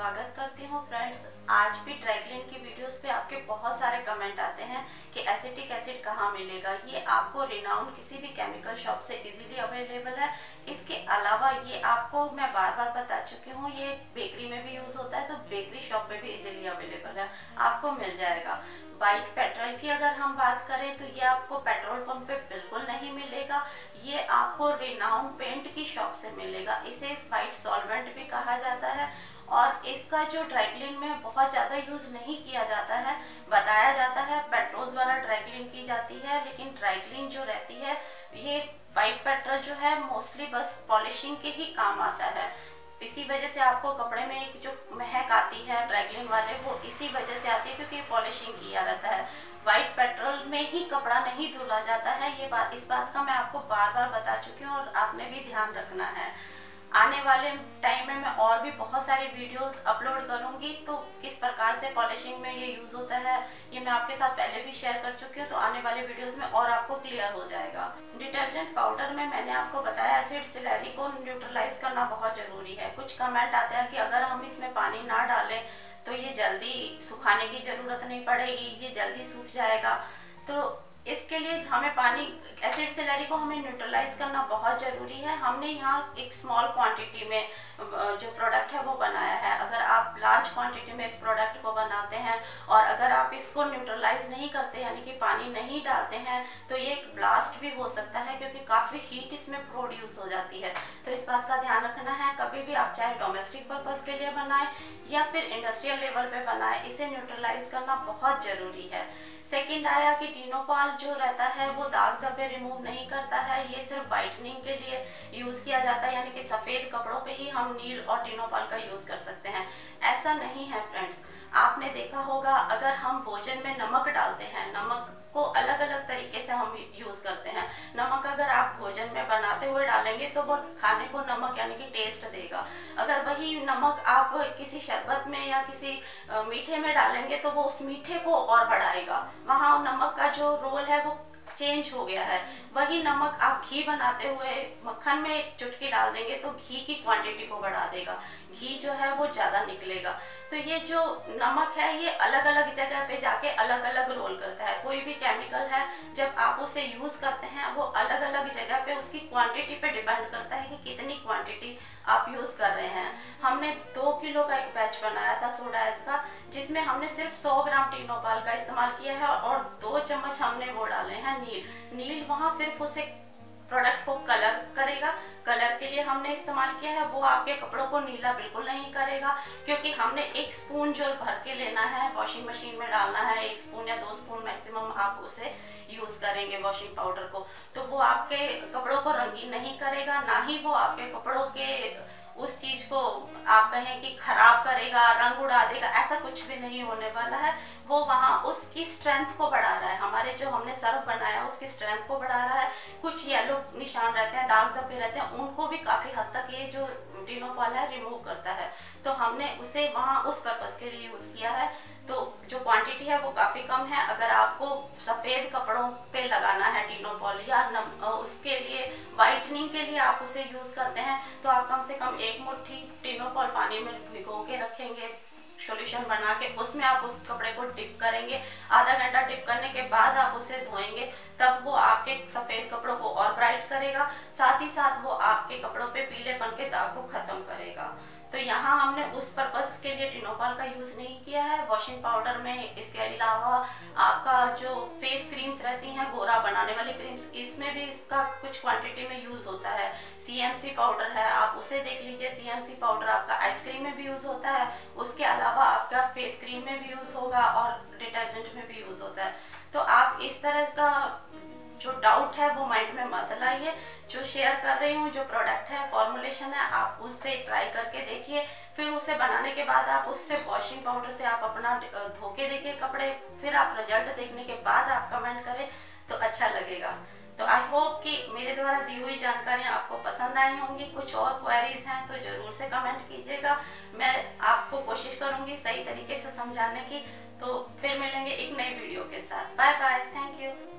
स्वागत करती हूँ फ्रेंड्स। आज भी ड्राई क्लीन की वीडियोस पे आपके बहुत सारे कमेंट आते हैं कि एसिटिक एसिड कहाँ मिलेगा। ये आपको रिनाउंड किसी भी केमिकल शॉप से इजीली अवेलेबल है। इसके अलावा ये आपको मैं बार बार बता चुकी हूँ, ये बेकरी में भी यूज़ होता है, तो बेकरी शॉप में भी इजीली अवेलेबल है, आपको मिल जाएगा। वाइट पेट्रोल की अगर हम बात करें तो ये आपको पेट्रोल पंप पे बिल्कुल नहीं मिलेगा, ये आपको रिनाउंड पेंट की शॉप से मिलेगा। इसे वाइट सॉल्वेंट भी कहा जाता है और इसका जो ड्राई क्लीन में बहुत ज़्यादा यूज़ नहीं किया जाता है। बताया जाता है पेट्रोल द्वारा ड्राई क्लीन की जाती है, लेकिन ड्राई क्लीन जो रहती है ये वाइट पेट्रोल जो है मोस्टली बस पॉलिशिंग के ही काम आता है। इसी वजह से आपको कपड़े में एक जो महक आती है ड्राई क्लीन वाले, वो इसी वजह से आती है क्योंकि पॉलिशिंग किया रहता है। वाइट पेट्रोल में ही कपड़ा नहीं धुला जाता है, ये बात इस बात का मैं आपको बार बार बता चुकी हूँ और आपने भी ध्यान रखना है। आने वाले टाइम में मैं और भी बहुत सारी वीडियोस अपलोड करूंगी, तो किस प्रकार से पॉलिशिंग में ये यूज़ होता है ये मैं आपके साथ पहले भी शेयर कर चुकी हूँ, तो आने वाले वीडियोस में और आपको क्लियर हो जाएगा। डिटर्जेंट पाउडर में मैंने आपको बताया एसिड सिलेरी को न्यूट्रलाइज करना बहुत ज़रूरी है। कुछ कमेंट आते हैं कि अगर हम इसमें पानी ना डालें तो ये जल्दी सुखाने की ज़रूरत नहीं पड़ेगी, ये जल्दी सूख जाएगा। तो इसके लिए हमें पानी एसिड सिलेरी को हमें न्यूट्रलाइज करना बहुत ज़रूरी है। हमने यहाँ एक स्मॉल क्वांटिटी में जो प्रोडक्ट है वो बनाया है। अगर आप लार्ज क्वांटिटी में इस प्रोडक्ट को बनाते हैं और अगर आप इसको न्यूट्रलाइज नहीं करते यानी कि पानी नहीं डालते हैं तो ये एक ब्लास्ट भी हो सकता है, क्योंकि काफ़ी हीट इसमें प्रोड्यूस हो जाती है। तो इस बात का ध्यान रखना है। कभी भी आप चाहे डोमेस्टिक पर्पज़ के लिए बनाएं या फिर इंडस्ट्रियल लेवल पे बनाएं, इसे न्यूट्रलाइज करना बहुत ज़रूरी है। सेकेंड आया कि टिनोपाल जो रहता है वो दाग धब्बे रिमूव नहीं करता है, ये सिर्फ वाइटनिंग के लिए यूज़ किया जाता है, यानी कि सफ़ेद कपड़ों पे ही हम नील और टिनोपाल का यूज़ कर सकते हैं। ऐसा नहीं है फ्रेंड्स, आपने देखा होगा अगर हम भोजन में नमक डालते हैं, नमक को अलग अलग तरीके से हम यूज़ करते हैं। नमक अगर आप भोजन में बनाते हुए डालेंगे तो वो खाने को नमक यानी कि टेस्ट देगा। अगर वही नमक आप किसी शरबत में या किसी मीठे में डालेंगे तो वो उस मीठे को और बढ़ाएगा, वहाँ नमक का जो रोल है वो चेंज हो गया है। वही नमक आप घी बनाते हुए मक्खन में एक चुटकी डाल देंगे तो घी की क्वांटिटी को बढ़ा देगा, घी जो है वो ज़्यादा निकलेगा। तो ये जो नमक है ये अलग अलग जगह पे जाके अलग अलग रोल करता है। कोई भी केमिकल है जब आप उसे यूज़ करते हैं वो अलग अलग जगह पे उसकी क्वांटिटी पे डिपेंड करता है कि कितनी क्वांटिटी आप यूज़ कर रहे हैं। हमने 2 किलो का एक बैच बनाया था सोडा ऐश का, जिसमें हमने सिर्फ 100 ग्राम टिनोपाल का इस्तेमाल किया है और 2 चम्मच हमने वो डाले हैं नील। वहाँ सिर्फ उसे प्रोडक्ट को कलर करेगा, कलर के लिए हमने इस्तेमाल किया है। वो आपके कपड़ों को नीला बिल्कुल नहीं करेगा, क्योंकि हमने 1 स्पून जो भर के लेना है वॉशिंग मशीन में डालना है, 1 स्पून या 2 स्पून मैक्सिमम आप उसे यूज़ करेंगे वॉशिंग पाउडर को, तो वो आपके कपड़ों को रंगीन नहीं करेगा, ना ही वो आपके कपड़ों के उस चीज़ को आप कहें कि खराब करेगा, रंग उड़ा देगा, ऐसा कुछ भी नहीं होने वाला है। वो वहाँ उसकी स्ट्रेंथ को बढ़ा रहा है, हमारे जो हमने सर्फ बनाया उसकी स्ट्रेंथ को बढ़ा रहा है। कुछ येलो निशान रहते हैं, दाग धब्बे रहते हैं, उनको भी काफ़ी हद तक ये जो टिनोपाल है रिमूव करता है। तो हमने उसे वहाँ उस पर्पज़ के लिए यूज़ किया है। तो जो क्वांटिटी है वो काफ़ी कम है। अगर आपको सफ़ेद कपड़ों पे लगाना है टिनोपाल या उसके लिए वाइटनिंग के लिए आप उसे यूज़ करते हैं तो आप कम से कम 1 मुट्ठी टिनोपाल पानी में भिगो के रखेंगे, सॉल्यूशन बना के उसमें आप उस कपड़े को डिप करेंगे। आधा घंटा डिप करने के बाद आप उसे धोएंगे, तब वो आपके सफ़ेद कपड़ों को और ब्राइट करेगा, साथ ही साथ वो आपके कपड़ों पे पीलेपन के दाग को ख़त्म करेगा। तो यहाँ हमने उस पर्पज़ के लिए टिनोपाल का यूज़ नहीं किया है। वॉशिंग पाउडर में इसके अलावा आपका जो फेस क्रीम्स रहती हैं, गोरा बनाने वाली क्रीम्स, इसमें भी इसका कुछ क्वांटिटी में यूज़ होता है। CMC पाउडर है, आप उसे देख लीजिए। CMC पाउडर आपका आइसक्रीम में भी यूज़ होता है, उसके अलावा आपका फेस क्रीम में भी यूज़ होगा और डिटर्जेंट में भी यूज़ होता है। तो आप इस तरह का जो डाउट है वो माइंड में मत लाइए। जो शेयर कर रही हूँ, जो प्रोडक्ट है, फॉर्मुलेशन है, आप उससे ट्राई करके देखिए। फिर उसे बनाने के बाद आप उससे वॉशिंग पाउडर से आप अपना धो के देखिए कपड़े, फिर आप रिजल्ट देखने के बाद आप कमेंट करें तो अच्छा लगेगा। तो आई होप कि मेरे द्वारा दी हुई जानकारियाँ आपको पसंद आई होंगी। कुछ और क्वेरीज हैं तो ज़रूर से कमेंट कीजिएगा, मैं आपको कोशिश करूँगी सही तरीके से समझाने की। तो फिर मिलेंगे एक नई वीडियो के साथ। Bye bye, thank you.